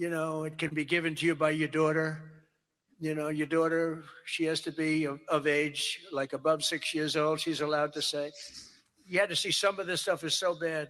it can be given to you by your daughter. Your daughter, she has to be of age, like above 6 years old, she's allowed to say. You had to see some of this stuff is so bad.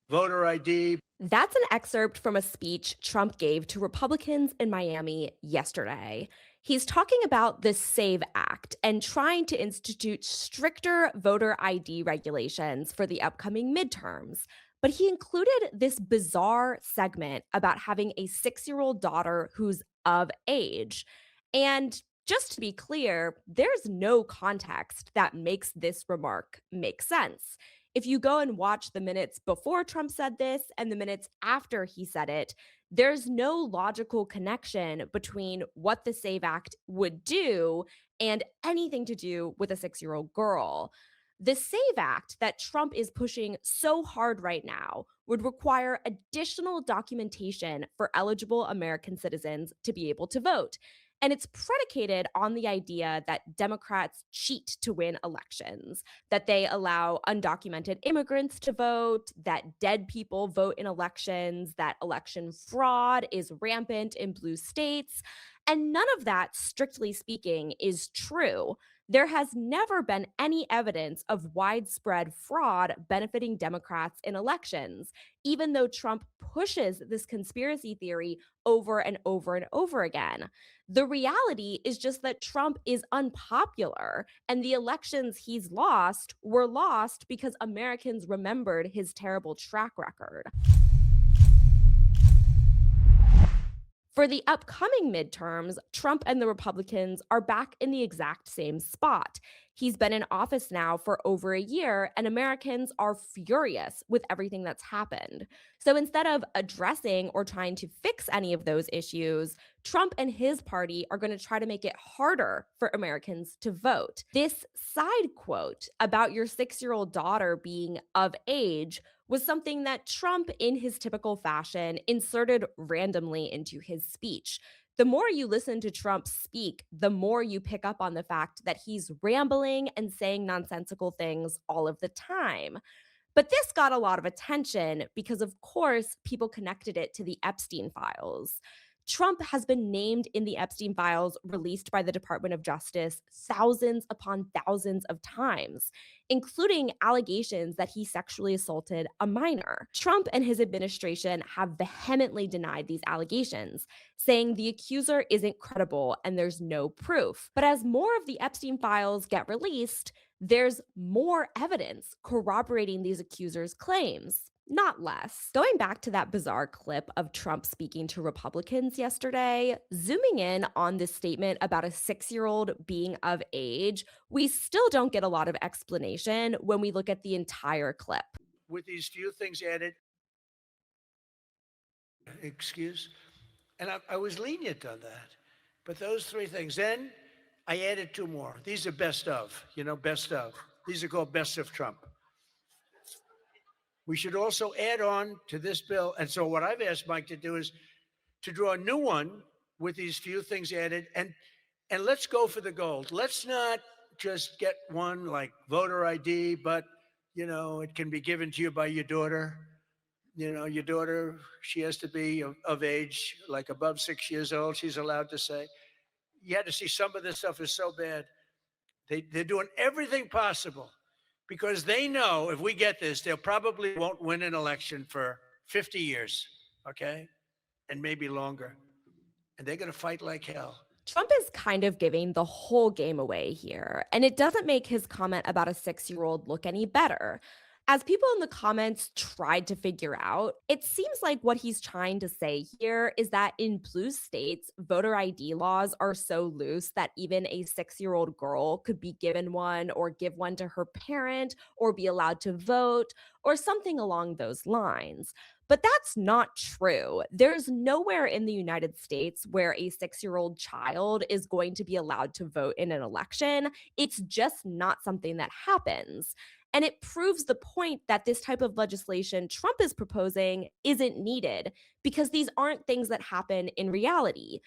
Voter ID. That's an excerpt from a speech Trump gave to Republicans in Miami yesterday. He's talking about the SAVE Act and trying to institute stricter voter ID regulations for the upcoming midterms. But he included this bizarre segment about having a 6-year-old daughter who's of age. And just to be clear, there's no context that makes this remark make sense. If you go and watch the minutes before Trump said this and the minutes after he said it, there's no logical connection between what the SAVE Act would do and anything to do with a 6-year-old girl. The SAVE Act that Trump is pushing so hard right now would require additional documentation for eligible American citizens to be able to vote. And it's predicated on the idea that Democrats cheat to win elections, that they allow undocumented immigrants to vote, that dead people vote in elections, that election fraud is rampant in blue states. And none of that, strictly speaking, is true. There has never been any evidence of widespread fraud benefiting Democrats in elections, even though Trump pushes this conspiracy theory over and over and over again. The reality is just that Trump is unpopular, and the elections he's lost were lost because Americans remembered his terrible track record. For the upcoming midterms, Trump and the Republicans are back in the exact same spot. He's been in office now for over a year, and Americans are furious with everything that's happened. So instead of addressing or trying to fix any of those issues, Trump and his party are going to try to make it harder for Americans to vote. This side quote about your 6-year-old daughter being of age was something that Trump, in his typical fashion, inserted randomly into his speech. The more you listen to Trump speak, the more you pick up on the fact that he's rambling and saying nonsensical things all of the time. But this got a lot of attention because, of course, people connected it to the Epstein files. Trump has been named in the Epstein files released by the Department of Justice thousands upon thousands of times, including allegations that he sexually assaulted a minor. Trump and his administration have vehemently denied these allegations, saying the accuser isn't credible and there's no proof. But as more of the Epstein files get released, there's more evidence corroborating these accusers' claims, not less. Going back to that bizarre clip of Trump speaking to Republicans yesterday, zooming in on this statement about a 6-year-old being of age, we still don't get a lot of explanation when we look at the entire clip. With these few things added, excuse, and I was lenient on that. But those three things. Then I added two more. These are best of, best of. These are called best of Trump. We should also add on to this bill. And so what I've asked Mike to do is to draw a new one with these few things added, and let's go for the gold. Let's not just get one like voter ID, but it can be given to you by your daughter. Your daughter, she has to be of age, like above 6 years old, she's allowed to say. You had to see some of this stuff is so bad. They're doing everything possible because they know if we get this, they'll probably won't win an election for 50 years, okay? And maybe longer. And they're going to fight like hell. Trump is kind of giving the whole game away here, and it doesn't make his comment about a 6-year-old look any better. As people in the comments tried to figure out, it seems like what he's trying to say here is that in blue states, voter ID laws are so loose that even a 6-year-old girl could be given one or give one to her parent or be allowed to vote or something along those lines. But that's not true. There's nowhere in the United States where a 6-year-old child is going to be allowed to vote in an election. It's just not something that happens. And it proves the point that this type of legislation Trump is proposing isn't needed because these aren't things that happen in reality.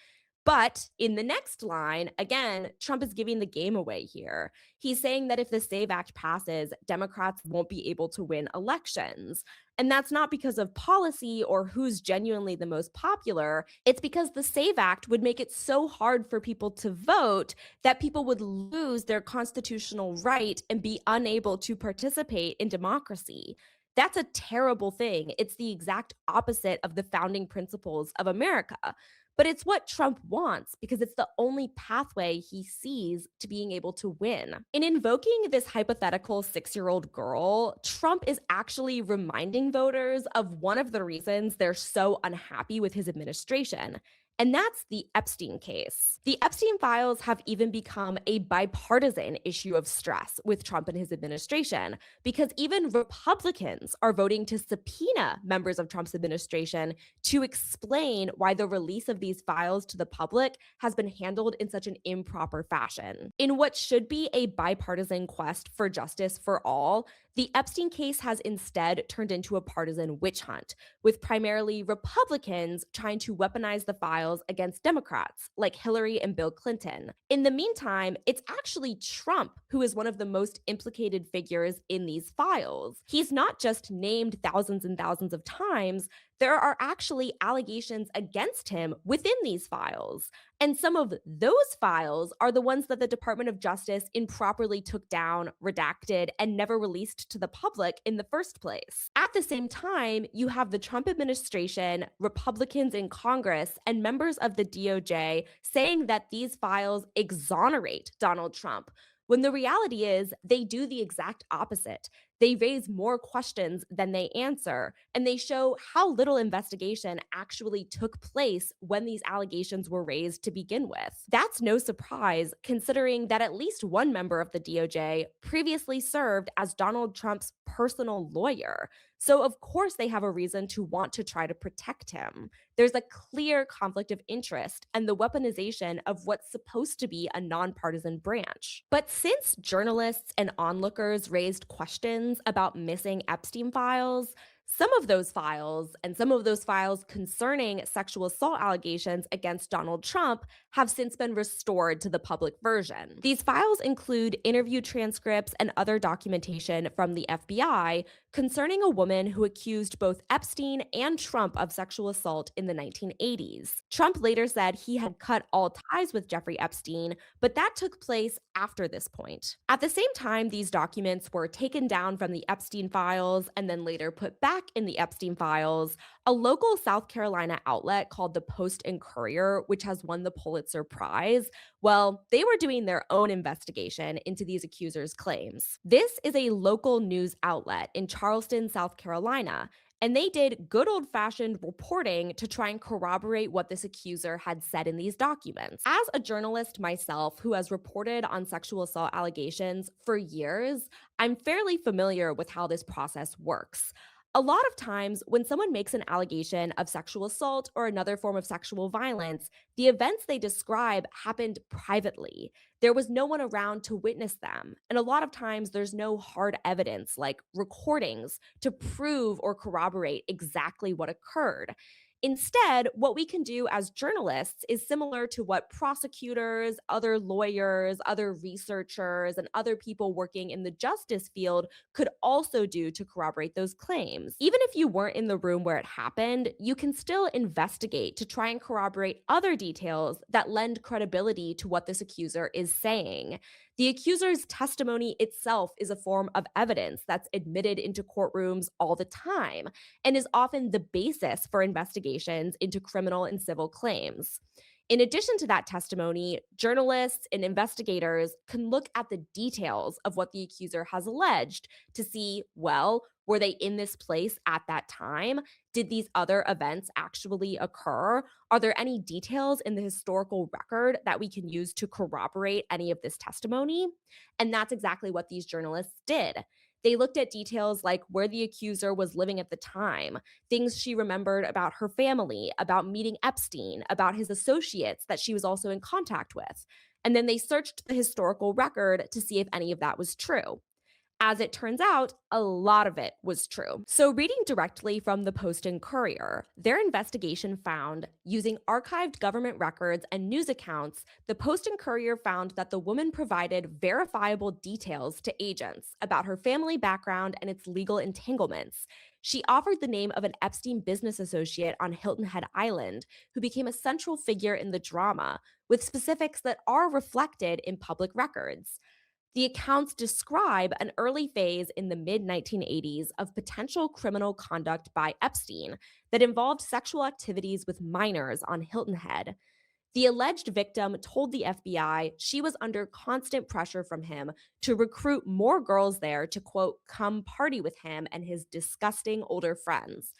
But in the next line, again, Trump is giving the game away here. He's saying that if the SAVE Act passes, Democrats won't be able to win elections. And that's not because of policy or who's genuinely the most popular. It's because the SAVE Act would make it so hard for people to vote that people would lose their constitutional right and be unable to participate in democracy. That's a terrible thing. It's the exact opposite of the founding principles of America. But it's what Trump wants because it's the only pathway he sees to being able to win. In invoking this hypothetical 6-year-old girl, Trump is actually reminding voters of one of the reasons they're so unhappy with his administration. And that's the Epstein case. The Epstein files have even become a bipartisan issue of stress with Trump and his administration because even Republicans are voting to subpoena members of Trump's administration to explain why the release of these files to the public has been handled in such an improper fashion. In what should be a bipartisan quest for justice for all, the Epstein case has instead turned into a partisan witch hunt, with primarily Republicans trying to weaponize the files against Democrats like Hillary and Bill Clinton. In the meantime, it's actually Trump who is one of the most implicated figures in these files. He's not just named thousands and thousands of times, there are actually allegations against him within these files. And some of those files are the ones that the Department of Justice improperly took down, redacted, and never released to the public in the first place. At the same time, you have the Trump administration, Republicans in Congress, and members of the DOJ saying that these files exonerate Donald Trump, when the reality is they do the exact opposite. They raise more questions than they answer, and they show how little investigation actually took place when these allegations were raised to begin with. That's no surprise, considering that at least one member of the DOJ previously served as Donald Trump's personal lawyer. So, of course, they have a reason to want to try to protect him. There's a clear conflict of interest and the weaponization of what's supposed to be a nonpartisan branch. But since journalists and onlookers raised questions about missing Epstein files, some of those files and some of those files concerning sexual assault allegations against Donald Trump have since been restored to the public version. These files include interview transcripts and other documentation from the FBI concerning a woman who accused both Epstein and Trump of sexual assault in the 1980s. Trump later said he had cut all ties with Jeffrey Epstein, but that took place after this point. At the same time, these documents were taken down from the Epstein files and then later put back in the Epstein files. A local South Carolina outlet called the Post and Courier, which has won the Pulitzer Prize, well, they were doing their own investigation into these accusers' claims. This is a local news outlet in Charleston, South Carolina, and they did good old fashioned reporting to try and corroborate what this accuser had said in these documents. As a journalist myself who has reported on sexual assault allegations for years, I'm fairly familiar with how this process works. A lot of times, when someone makes an allegation of sexual assault or another form of sexual violence, the events they describe happened privately. There was no one around to witness them. And a lot of times, there's no hard evidence like recordings to prove or corroborate exactly what occurred. Instead, what we can do as journalists is similar to what prosecutors, other lawyers, other researchers, and other people working in the justice field could also do to corroborate those claims. Even if you weren't in the room where it happened, you can still investigate to try and corroborate other details that lend credibility to what this accuser is saying. The accuser's testimony itself is a form of evidence that's admitted into courtrooms all the time and is often the basis for investigations into criminal and civil claims. In addition to that testimony, journalists and investigators can look at the details of what the accuser has alleged to see, well, were they in this place at that time? Did these other events actually occur? Are there any details in the historical record that we can use to corroborate any of this testimony? And that's exactly what these journalists did. They looked at details like where the accuser was living at the time, things she remembered about her family, about meeting Epstein, about his associates that she was also in contact with. And then they searched the historical record to see if any of that was true. As it turns out, a lot of it was true. So, reading directly from the Post and Courier, their investigation found, using archived government records and news accounts, the Post and Courier found that the woman provided verifiable details to agents about her family background and its legal entanglements. She offered the name of an Epstein business associate on Hilton Head Island, who became a central figure in the drama, with specifics that are reflected in public records. The accounts describe an early phase in the mid 1980s of potential criminal conduct by Epstein that involved sexual activities with minors on Hilton Head. The alleged victim told the FBI she was under constant pressure from him to recruit more girls there to, quote, come party with him and his disgusting older friends.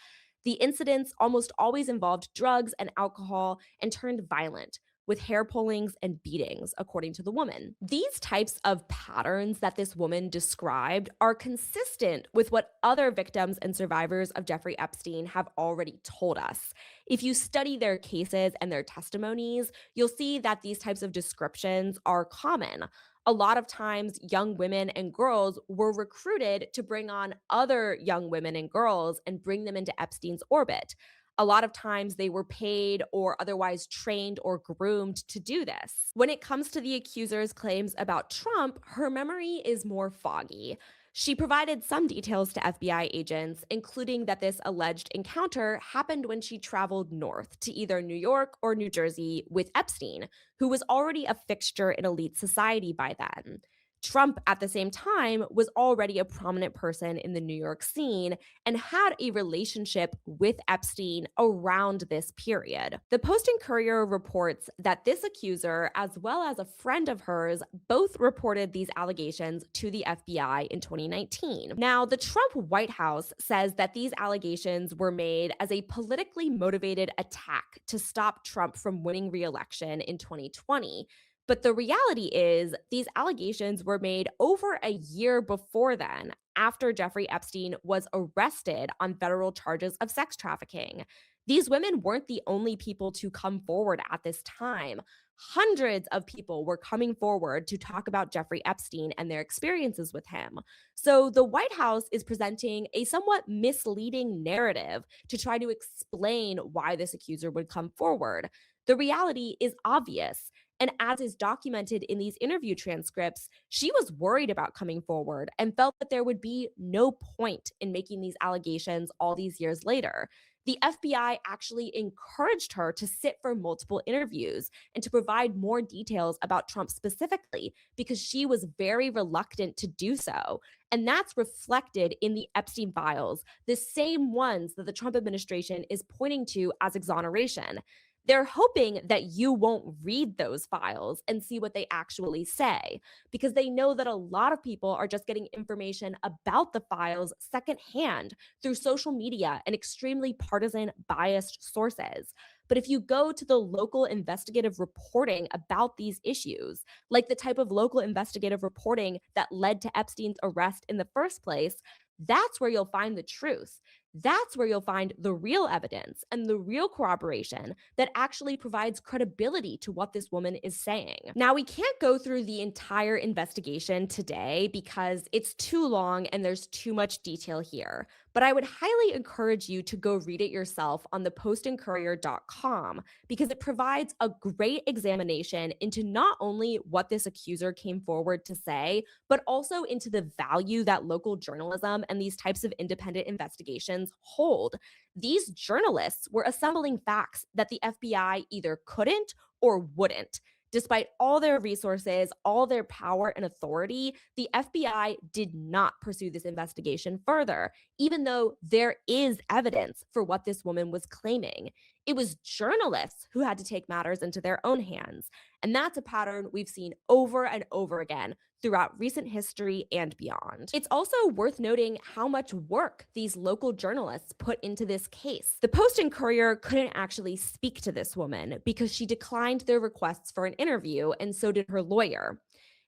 The incidents almost always involved drugs and alcohol and turned violent, with hair pullings and beatings, according to the woman. These types of patterns that this woman described are consistent with what other victims and survivors of Jeffrey Epstein have already told us. If you study their cases and their testimonies, you'll see that these types of descriptions are common. A lot of times, young women and girls were recruited to bring on other young women and girls and bring them into Epstein's orbit. A lot of times they were paid or otherwise trained or groomed to do this. When it comes to the accuser's claims about Trump, her memory is more foggy. She provided some details to FBI agents, including that this alleged encounter happened when she traveled north to either New York or New Jersey with Epstein, who was already a fixture in elite society by then. Trump, at the same time, was already a prominent person in the New York scene and had a relationship with Epstein around this period. The Post and Courier reports that this accuser, as well as a friend of hers, both reported these allegations to the FBI in 2019. Now, the Trump White House says that these allegations were made as a politically motivated attack to stop Trump from winning re-election in 2020. But the reality is, these allegations were made over a year before then, after Jeffrey Epstein was arrested on federal charges of sex trafficking. These women weren't the only people to come forward at this time. Hundreds of people were coming forward to talk about Jeffrey Epstein and their experiences with him. So the White House is presenting a somewhat misleading narrative to try to explain why this accuser would come forward. The reality is obvious. And as is documented in these interview transcripts, she was worried about coming forward and felt that there would be no point in making these allegations all these years later. The FBI actually encouraged her to sit for multiple interviews and to provide more details about Trump specifically because she was very reluctant to do so. And that's reflected in the Epstein files, the same ones that the Trump administration is pointing to as exoneration. They're hoping that you won't read those files and see what they actually say, because they know that a lot of people are just getting information about the files secondhand through social media and extremely partisan, biased sources. But if you go to the local investigative reporting about these issues, like the type of local investigative reporting that led to Epstein's arrest in the first place, that's where you'll find the truth. That's where you'll find the real evidence and the real corroboration that actually provides credibility to what this woman is saying. Now, we can't go through the entire investigation today because it's too long and there's too much detail here, but I would highly encourage you to go read it yourself on thepostandcourier.com because it provides a great examination into not only what this accuser came forward to say, but also into the value that local journalism and these types of independent investigations hold. These journalists were assembling facts that the FBI either couldn't or wouldn't. Despite all their resources, all their power and authority, the FBI did not pursue this investigation further, even though there is evidence for what this woman was claiming. It was journalists who had to take matters into their own hands. And that's a pattern we've seen over and over again throughout recent history and beyond. It's also worth noting how much work these local journalists put into this case. The Post and Courier couldn't actually speak to this woman because she declined their requests for an interview, and so did her lawyer.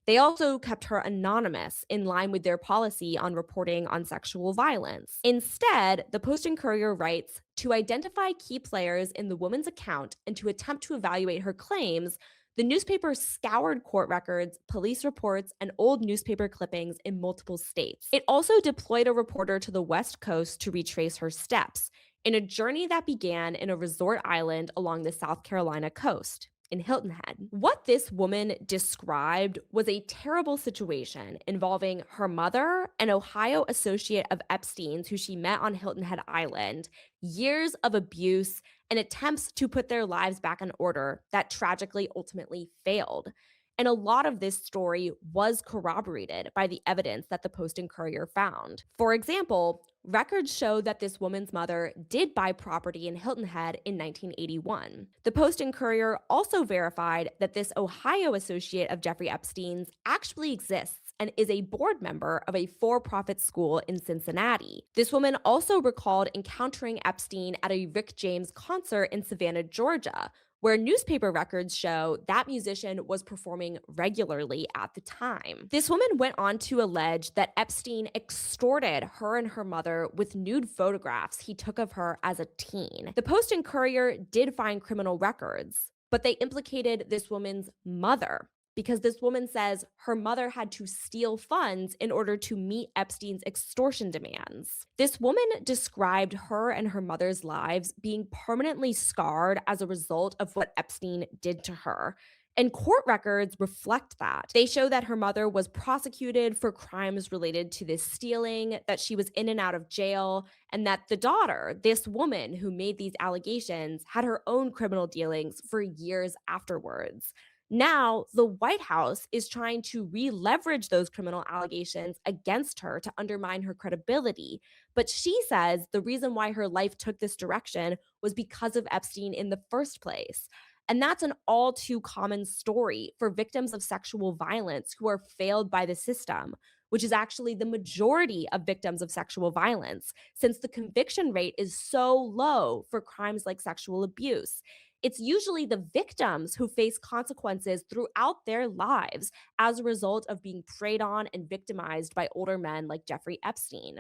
They also kept her anonymous in line with their policy on reporting on sexual violence. Instead, the Post and Courier writes, to identify key players in the woman's account and to attempt to evaluate her claims, The newspaper scoured court records, police reports, and old newspaper clippings in multiple states. It also deployed a reporter to the West Coast to retrace her steps in a journey that began in a resort island along the South Carolina coast in Hilton Head. What this woman described was a terrible situation involving her mother, an Ohio associate of Epstein's who she met on Hilton Head Island, years of abuse, and attempts to put their lives back in order that tragically ultimately failed. And a lot of this story was corroborated by the evidence that the Post and Courier found. For example, records show that this woman's mother did buy property in Hilton Head in 1981. The Post and Courier also verified that this Ohio associate of Jeffrey Epstein's actually exists and is a board member of a for profit school in Cincinnati. This woman also recalled encountering Epstein at a Rick James concert in Savannah, Georgia, where newspaper records show that musician was performing regularly at the time. This woman went on to allege that Epstein extorted her and her mother with nude photographs he took of her as a teen. The Post and Courier did find criminal records, but they implicated this woman's mother because this woman says her mother had to steal funds in order to meet Epstein's extortion demands. This woman described her and her mother's lives being permanently scarred as a result of what Epstein did to her. And court records reflect that. They show that her mother was prosecuted for crimes related to this stealing, that she was in and out of jail, and that the daughter, this woman who made these allegations, had her own criminal dealings for years afterwards. Now, the White House is trying to re-leverage those criminal allegations against her to undermine her credibility. But she says the reason why her life took this direction was because of Epstein in the first place. And that's an all too common story for victims of sexual violence who are failed by the system, which is actually the majority of victims of sexual violence, since the conviction rate is so low for crimes like sexual abuse. It's usually the victims who face consequences throughout their lives as a result of being preyed on and victimized by older men like Jeffrey Epstein.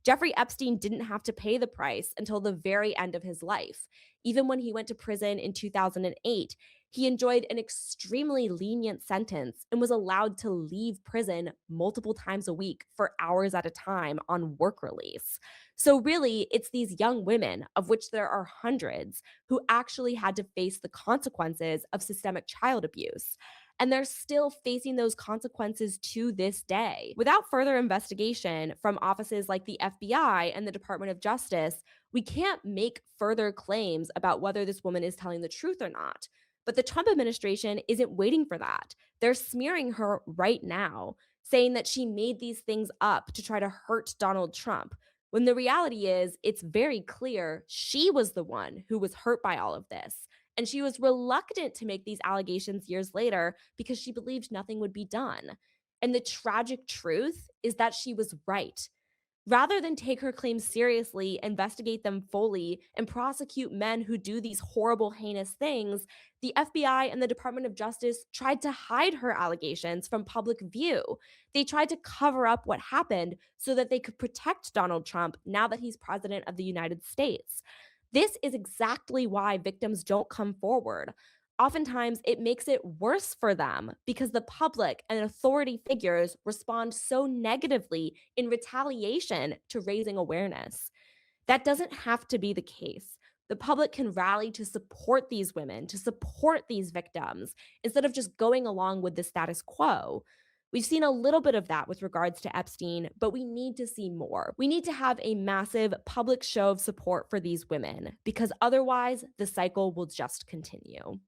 Jeffrey Epstein didn't have to pay the price until the very end of his life. Even when he went to prison in 2008, he enjoyed an extremely lenient sentence and was allowed to leave prison multiple times a week for hours at a time on work release. So, really, it's these young women, of which there are hundreds, who actually had to face the consequences of systemic child abuse. And they're still facing those consequences to this day. Without further investigation from offices like the FBI and the Department of Justice, we can't make further claims about whether this woman is telling the truth or not. But the Trump administration isn't waiting for that. They're smearing her right now, saying that she made these things up to try to hurt Donald Trump. When the reality is, it's very clear she was the one who was hurt by all of this. And she was reluctant to make these allegations years later because she believed nothing would be done. And the tragic truth is that she was right. Rather than take her claims seriously, investigate them fully, and prosecute men who do these horrible, heinous things, the FBI and the Department of Justice tried to hide her allegations from public view. They tried to cover up what happened so that they could protect Donald Trump now that he's president of the United States. This is exactly why victims don't come forward. Oftentimes, it makes it worse for them because the public and authority figures respond so negatively in retaliation to raising awareness. That doesn't have to be the case. The public can rally to support these women, to support these victims, instead of just going along with the status quo. We've seen a little bit of that with regards to Epstein, but we need to see more. We need to have a massive public show of support for these women because otherwise the cycle will just continue.